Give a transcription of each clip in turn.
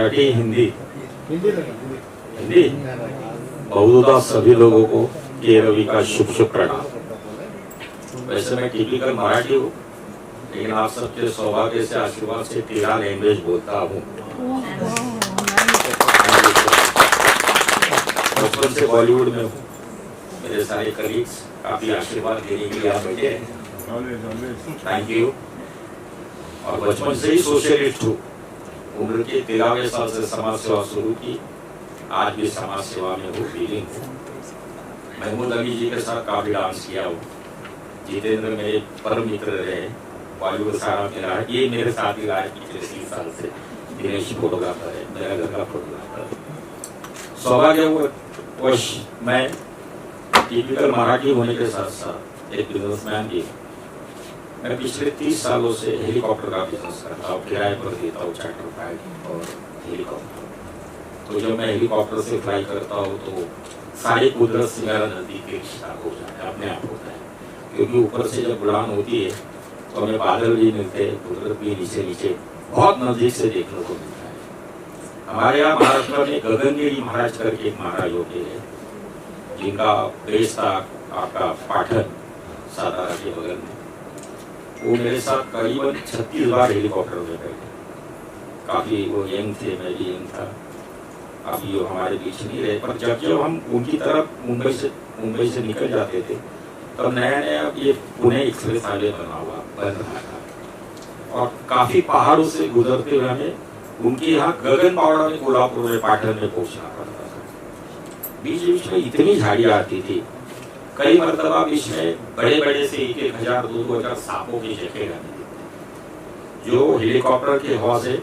मराठी हिंदी हिंदी बहुधा सभी लोगों को के रवि का शुभ शुभ प्रणाम। वैसे मैं टिपिकल मराठी हूँ, लेकिन आप सबके सौभाग्य से आशीर्वाद से 13 लैंग्वेज बोलता हूँ। बचपन से बॉलीवुड में हूँ, मेरे सारे कलीग्स काफी आशीर्वाद देने के लिए आप बैठे हैं, थैंक यू। और बचपन से ही सोशलिस्ट हूँ, उम्र के 13वें साल से समाज सेवा शुरू की, आज भी समाज सेवा में हूँ, फीलिंग हूँ। महमूद अली जी के साथ काफी डांस किया हूँ, जितेंद्र मेरे परम मित्र रहे, बॉलीवुड सारा मेरा है, ये मेरे साथ ही रहा है पिछले 30 साल से। दिनेश फोटोग्राफर है, मेरा घर का फोटोग्राफर। सौभाग्यवश मैं टिपिकल मराठी होने के साथ साथ एक बिजनेसमैन भी। मैं पिछले 30 सालों से हेलीकॉप्टर का बिजनेस करता हूँ, किराए पर देता हूँ चार्टर फ्लाइट और हेलीकॉप्टर। तो जब मैं हेलीकॉप्टर से फ्लाई करता हूँ तो सारी कुदरत से मेरा नजदीकी रिश्ता हो जाता है, अपने आप होता है। क्योंकि ऊपर से जब उड़ान होती है तो हमें बादल भी मिलते हैं, कुदरत भी नीचे नीचे बहुत नजदीक से देखने को मिलता है। हमारे यहाँ महाराष्ट्र में गगनगिरी महाराज करके एक महाराज होते हैं, जिनका बेस था आपका पाटन सातारा के बगल में। वो मेरे साथ करीबन 36 बार हेलीकॉप्टर में बैठे। काफी वो यंग थे, मैं भी यंग था। अभी वो हमारे बीच नहीं रहे, पर जब हम उनकी तरफ मुंबई से निकल जाते थे तब नया नया ये पुणे एक्सप्रेस हाईवे बन रहा था, और काफी पहाड़ों से गुजरते हुए हमें उनके यहाँ गगन बावड़ा में, कोल्हापुर में, पाटन में पहुंचना पड़ता था। बीच बीच में इतनी झाड़ियां आती थी, कई मरतबा बीच में बड़े बड़े से 1,000 2,000 सांपों की जगह रहती थी, जो हेलीकॉप्टर के हवा से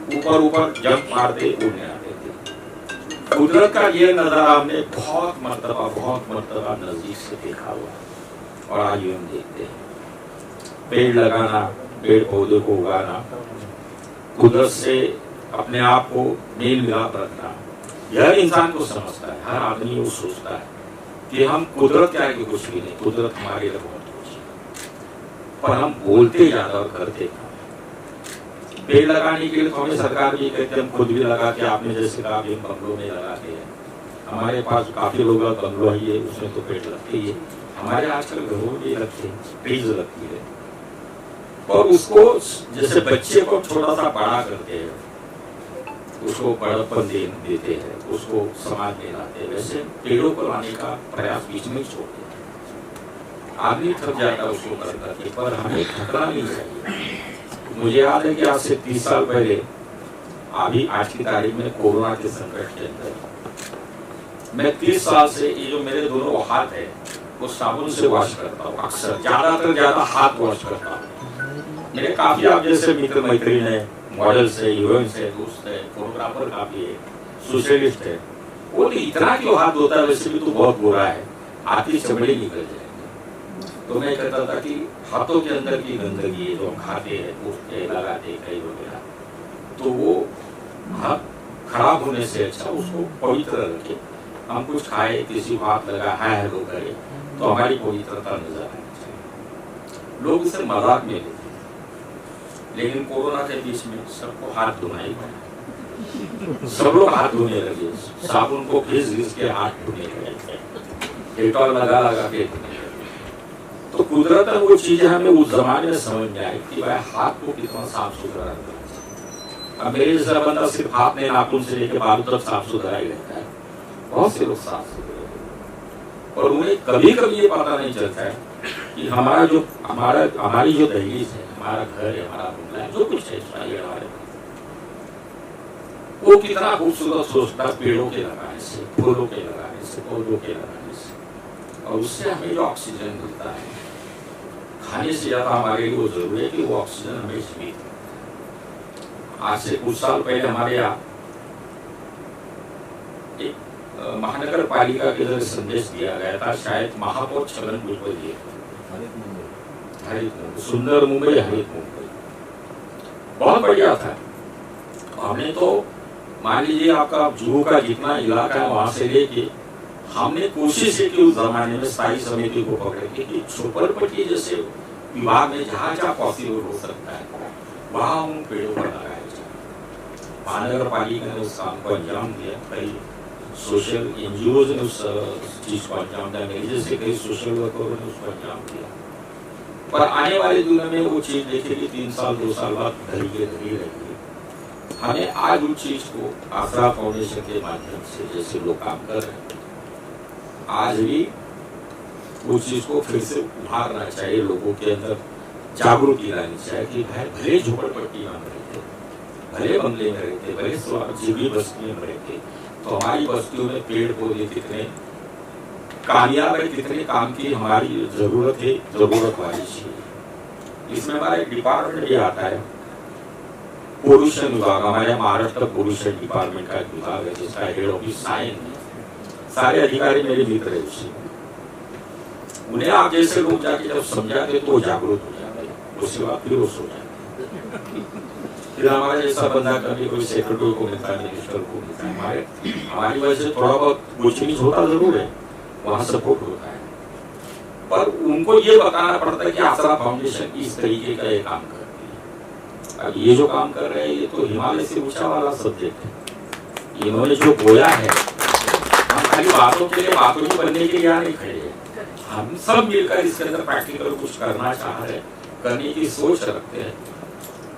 ऊपर जंप मारते उड़ने आते थे। कुदरत का ये नजारा हमने बहुत मरतबा नजदीक से देखा हुआ, और आज भी हम देखते हैं। पेड़ लगाना, पेड़ पौधे को उगाना, कुदरत से अपने आप को मेल मिलाप रखना, यह इंसान को समझता है। हर आदमी वो सोचता है कि हम कुदरत क्या है कि कुछ भी नहीं, कुदरत हमारे लिए बहुत कुछ है, पर हम बोलते ज्यादा और करते कम। पेड़ लगाने के लिए तो हमें सरकार भी कहते हैं, हम खुद भी लगाते, आपने जैसे कहा भी बंगलों में लगाते हैं। हमारे पास काफी लोग बंगलो है, उसमें तो पेड़ लगते ही है। हमारे आजकल घरों में भी लगते हैं, ट्रीज लगती है, और उसको जैसे बच्चे को थोड़ा सा बड़ा करते हैं, उसको बड़प्पन देते हैं, उसको समाज में लाते हैं, वैसे पेड़ों को लाने का प्रयास बीच में छोड़ देते हैं। आदमी थक जाता है उसको कर करके, पर हमें थकना नहीं चाहिए। मुझे याद है कि आज से 30 साल पहले, अभी आज की तारीख में कोरोना के संकट के अंदर मैं 30 साल से ये जो मेरे दोनों हाथ है वो साबुन से वॉश करता हूँ, अक्सर ज्यादा हाथ वॉश करता हूँ। मेरे काफी आप जैसे मित्र मैत्रीण है, मॉडल्स है, हीरोइंस है, दोस्त है, फोटोग्राफर काफी है, सोशलिस्ट है। वो इतना क्यों हाथ धोता है, वैसे भी तो बहुत बुरा है, हाथ की चमड़ी निकल जाएगी। तो मैं कहता था कि हाथों के अंदर की गंदगी जो हम खाते हैं, उठते लगाते कई वगैरह, तो वो हाथ खराब होने से अच्छा उसको पवित्र रखे। हम कुछ खाए, किसी को हाथ लगा, हाय हेलो करे, तो हमारी पवित्रता नजर आनी चाहिए। लोग इसे मजाक में लेते हैं, लेकिन कोरोना के बीच में सबको हाथ धोना ही पड़ा। सब लोग हाथ धोने लगे, साबुन को घिस के हाथ धोने लगे, डेटॉल लगा के धोने लगे। तो कुदरत है वो चीजें हमें उस जमाने में समझ में आई कि भाई हाथ को कितना साफ सुथरा रखना है। अब मेरे जैसा बंदा सिर्फ हाथ में नाखून से लेके बालों तक साफ सुथरा ही रहता है, बहुत से लोग साफ सुथरे, और उन्हें कभी ये पता नहीं चलता है कि हमारी जो दहलीज है, हमारा घर है, हमारा बंगला है, जो कुछ है हमारे, वो कितना खूबसूरत सोचता है पेड़ों के लगाने से, फूलों के लगाने से, पौधों के लगाने से, और उससे हमें जो ऑक्सीजन मिलता है, खाने से ज्यादा हमारे लिए वो जरूरी है कि वो ऑक्सीजन हमें मिले। आज से कुछ साल पहले हमारे यहाँ एक महानगर पालिका के जरिए संदेश दिया गया था, शायद महापौर छगन भुजबल जी, सुंदर मुंबई, हरित मुंबई, बहुत बढ़िया था। हमने तो मान लीजिए आपका जुहू का जितना इलाका है वहां से लेके हमने कोशिश की उस जमाने में स्थायी समिति को पकड़ के कि झोपड़पट्टी जैसे विभाग में जहाँ जहाँ पॉसिबल हो सकता है वहां उन पेड़ों पर लगाया जाए। महानगर पालिका ने उस काम को अंजाम दिया, कई सोशल एनजीओ ने उस चीज को अंजाम दिया, मेरे जैसे कई सोशल वर्करों ने उसको अंजाम दिया। पर आने वाले दिनों में वो चीज देखेगी 3 साल 2 साल बाद धरी के धरी रहेगी। हमें आज उस चीज को आसरा फाउंडेशन के माध्यम से जैसे लोग काम कर रहे हैं, आज भी उस चीज को फिर से उभारना चाहिए, लोगों के अंदर जागृति लानी चाहिए कि भाई भले झोपड़पट्टी में रहते, भले बंगले में रहते, भले जीवी बस्तियों में रहते, तो हमारी बस्तियों में पेड़ पौधे कितने कामयाब है, कितने काम की हमारी जरूरत है, जरूरत वाली चीज। इसमें हमारा एक डिपार्टमेंट भी आता है, पोल्यूशन विभाग, हमारे महाराष्ट्र पोल्यूशन डिपार्टमेंट का एक विभाग है जिसका हेड ऑफिस साइन, सारे अधिकारी मेरे मित्र है उससे। उन्हें आप जैसे लोग जाके जब समझाते तो वो जागरूक हो जाते, उसके बाद फिर वो सो जाते। फिर हमारे जैसा बंदा कभी कोई सेक्रेटरी को मिलता है, मिनिस्टर को मिलता है, हमारी वजह से थोड़ा बहुत कुछ नहीं होता जरूर है, वहाँ सपोर्ट होता है, पर उनको ये बताना पड़ता है कि आसरा फाउंडेशन इस तरीके का ये काम करती है। अब ये जो काम कर रहे हैं ये तो हिमालय से ऊंचा वाला सब्जेक्ट है, इन्होंने जो बोया है, हम खाली बातों के लिए बातों ही बनने के लिए यहाँ नहीं खड़े हैं, हम सब मिलकर इसके अंदर प्रैक्टिकल कुछ करना चाह रहे, करने की सोच रखते हैं,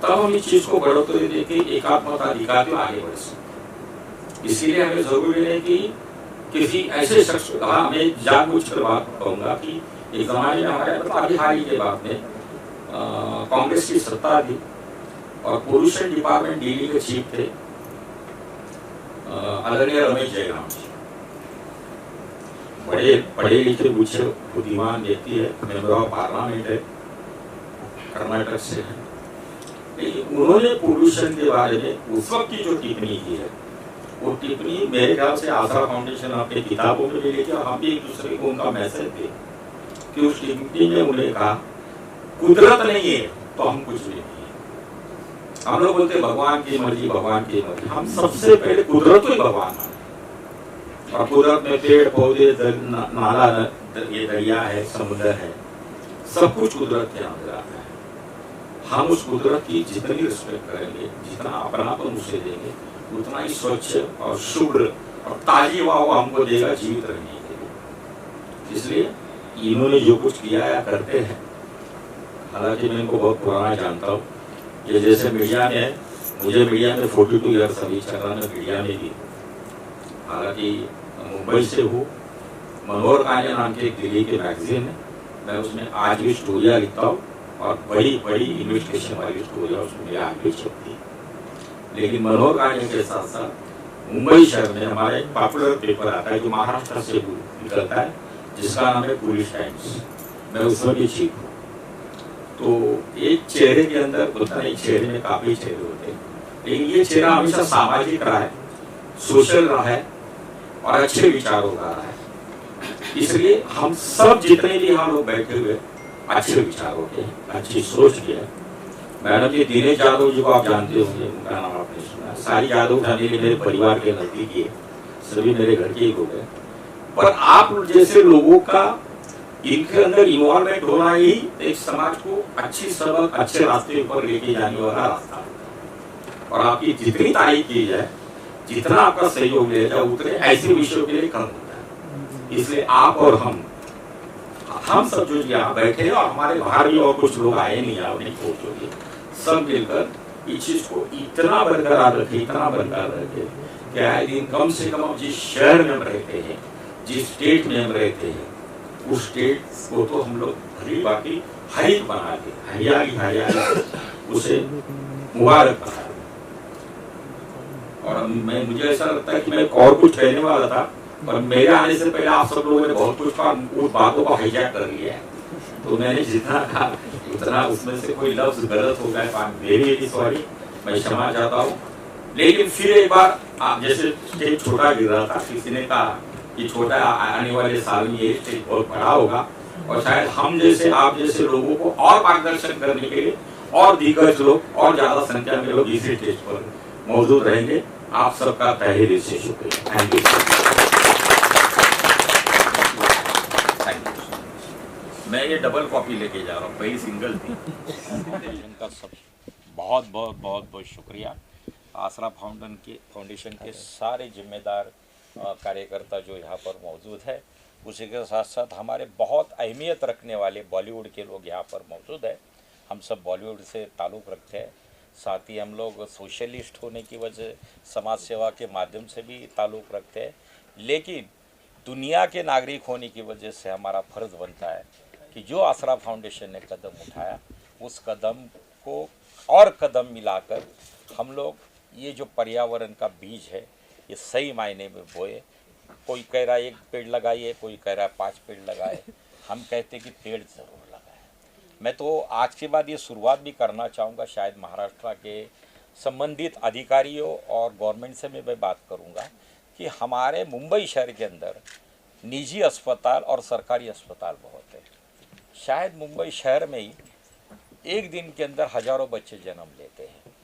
तब हम इस चीज को बढ़ोतरी देके एकात्मता दिखाते आगे बढ़ सकते। इसीलिए हमें जरूरी है कि किसी ऐसे शख्स को कहा, मैं जानबूझकर बात कहूंगा कि एक जमाने में हमारे अभी हाल ही के बाद में कांग्रेस की सत्ता थी और पोल्यूशन डिपार्टमेंट दिल्ली के चीफ थे आदरणीय रमेश जयराम जी, बड़े पढ़े लिखे पूछे बुद्धिमान व्यक्ति है, मेंबर ऑफ पार्लियामेंट है, कर्नाटक से है, लेकिन उन्होंने पोल्यूशन के बारे में उस वक्त की जो टिप्पणी की है, वो टिप्पणी मेरे ख्याल से आसरा फाउंडेशन अपने किताबों में भी लिखी और हम भी एक दूसरे को उनका मैसेज दे कि उस टिप्पणी में उन्हें कहा कुदरत नहीं है तो हम कुछ भी नहीं है। हम लोग बोलते भगवान की मर्जी, भगवान की मर्जी, हम सबसे पहले कुदरत को ही भगवान माने, और कुदरत में पेड़ पौधे, नाला, ये दरिया है, समुद्र है, सब कुछ कुदरत के अंदर आता है। हम उस कुदरत की जितनी रिस्पेक्ट करेंगे, जितना अपनापन उसे देंगे, उतना ही स्वच्छ और शुभ्र और ताजी हवा हमको देगा जीवित रहने के लिए। इसलिए इन्होंने जो कुछ किया या करते हैं, हालांकि मैं इनको बहुत पुराना जानता हूँ, ये जैसे मीडिया में है, मुझे मीडिया में 42 ईयर्स अभी चल रहा है, मीडिया में भी, हालांकि मुंबई से हूँ, मनोहर कान्या नाम के एक दिल्ली के मैगजीन है, मैं उसमें आज भी स्टोरियाँ लिखता हूँ और बड़ी बड़ी इन्वेस्टिगेशन वाली स्टोरियाँ उसमें मेरे आगे छपती है। लेकिन मनोहर कान्या के साथ साथ मुंबई शहर में हमारा एक पॉपुलर पेपर आता है जो महाराष्ट्र से निकलता है, जिसका नाम है पुलिस टाइम्स, मैं उसमें भी चीफ हूँ। तो एक चेहरे के अंदर होता है, एक चेहरे में काफी चेहरे होते हैं, लेकिन ये चेहरा हमेशा सामाजिक रहा है, सोशल रहा है और अच्छे विचारों का रहा है। इसलिए हम सब जितने भी यहाँ लोग बैठे हुए अच्छे विचारों के, अच्छी सोच के हैं। मैडम जी दिनेश यादव जी को आप जानते होंगे, उनका नाम आपने सुना, सारी यादव फैमिली मेरे परिवार के नजदीकी है, सभी मेरे घर के ही लोग हैं, पर आप जैसे लोगों का इनके अंदर इन्वॉल्वमेंट होना ही एक समाज को अच्छी सबक, अच्छे रास्ते पर लेके जाने वाला रास्ता है। और आपकी जितनी तारीफ की जाए, जितना आपका सहयोग लिया जाए, उतने ऐसे विषयों के लिए कम होता है। इसलिए आप और हम सब जो यहाँ बैठे हैं और हमारे बाहर भी और कुछ लोग आए नहीं, आपने पहुंचोगे, सब मिलकर इस चीज को इतना बरकरार रखे, इतना बरकरार रखे कि आए दिन कम से कम जिस शहर में हम रहते हैं, जिस स्टेट में हम रहते हैं, उस स्टेट को तो हम लोग भली बाकी हरित बना के, हरियाली हरियाली उसे मुबारक बना दें। और मुझे ऐसा लगता है कि मैं और कुछ कहने वाला था, पर मेरे आने से पहले आप सब लोगों ने बहुत कुछ कहा, उस बातों को हाईजैक कर लिया है, तो मैंने जितना कहा उतना उसमें से कोई लफ्ज गलत हो गया, वेरी सॉरी, मैं क्षमा चाहता हूँ। लेकिन फिर एक बार आप जैसे स्टेज छोटा गिर रहा था, किसी ने कहा कि छोटा आने वाले साल में ये स्टेज बहुत बड़ा होगा, और शायद हम जैसे आप जैसे लोगों को और मार्गदर्शन करने के लिए और दिग्गज लोग और ज्यादा संख्या में लोग इसी स्टेज पर मौजूद रहेंगे। आप सबका तहे दिल से शुक्रिया। Thank you. मैं ये डबल कॉपी लेके जा रहा हूँ, पहली सिंगल थी। उनका सब बहुत बहुत बहुत बहुत शुक्रिया। आसरा फाउंडेशन के सारे जिम्मेदार कार्यकर्ता जो यहाँ पर मौजूद है, उसी के साथ साथ हमारे बहुत अहमियत रखने वाले बॉलीवुड के लोग यहाँ पर मौजूद है। हम सब बॉलीवुड से ताल्लुक़ रखते हैं, साथ ही हम लोग सोशलिस्ट होने की वजह समाज सेवा के माध्यम से भी ताल्लुक़ रखते हैं, लेकिन दुनिया के नागरिक होने की वजह से हमारा फ़र्ज़ बनता है कि जो आसरा फाउंडेशन ने कदम उठाया उस कदम को और कदम मिलाकर हम लोग ये जो पर्यावरण का बीज है ये सही मायने में बोए। कोई कह रहा है 1 पेड़ लगाइए, कोई कह रहा है 5 पेड़ लगाए, हम कहते कि पेड़ ज़रूर लगाए। मैं तो आज के बाद ये शुरुआत भी करना चाहूँगा, शायद महाराष्ट्र के संबंधित अधिकारियों और गवर्नमेंट से मैं बात करूँगा कि हमारे मुंबई शहर के अंदर निजी अस्पताल और सरकारी अस्पताल बहुत है। शायद मुंबई शहर में ही एक दिन के अंदर हज़ारों बच्चे जन्म लेते हैं,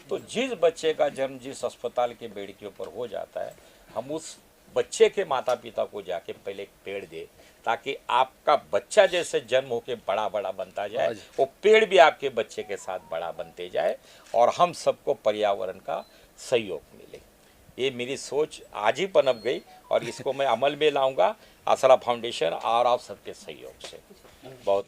तो जिस बच्चे का जन्म जिस अस्पताल के बेड के ऊपर हो जाता है, हम उस बच्चे के माता पिता को जाके पहले एक पेड़ दे, ताकि आपका बच्चा जैसे जन्म होके बड़ा बड़ा बनता जाए, वो पेड़ भी आपके बच्चे के साथ बड़ा बनते जाए और हम सबको पर्यावरण का सहयोग मिले। ये मेरी सोच आज ही पनप गई और इसको मैं अमल में लाऊंगा आसरा फाउंडेशन और आप सबके सहयोग से। बहुत